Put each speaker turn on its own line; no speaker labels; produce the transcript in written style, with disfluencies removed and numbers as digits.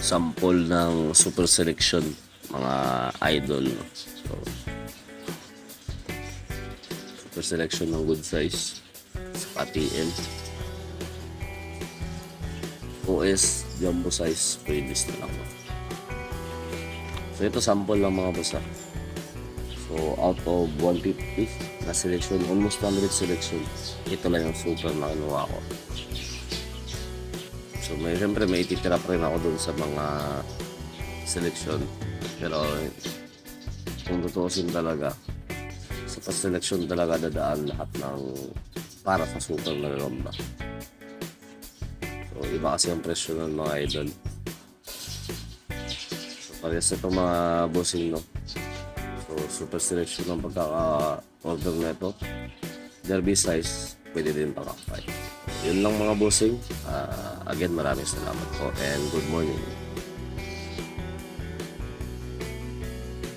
sample ng super selection mga idol. So, super selection ng good size sa TM. OS jumbo size previous na lang. So ito sample lang mga boss. So out of 150 na selection, almost 100 selection, ito lang yung super na kinuha ko. So siyempre may ititira pa rin ako dun sa mga selection, pero kung tutuusin talaga sa selection talaga dadaan lahat ng para sa super na Gagamba. So iba kasi ang presyo ng mga idol. So parehas itong mga bossing, no? So super selection ng pagkaka-order na ito. Derby size, pwede din pakakay. Yun lang mga bossing. Again, maraming salamat po and good morning.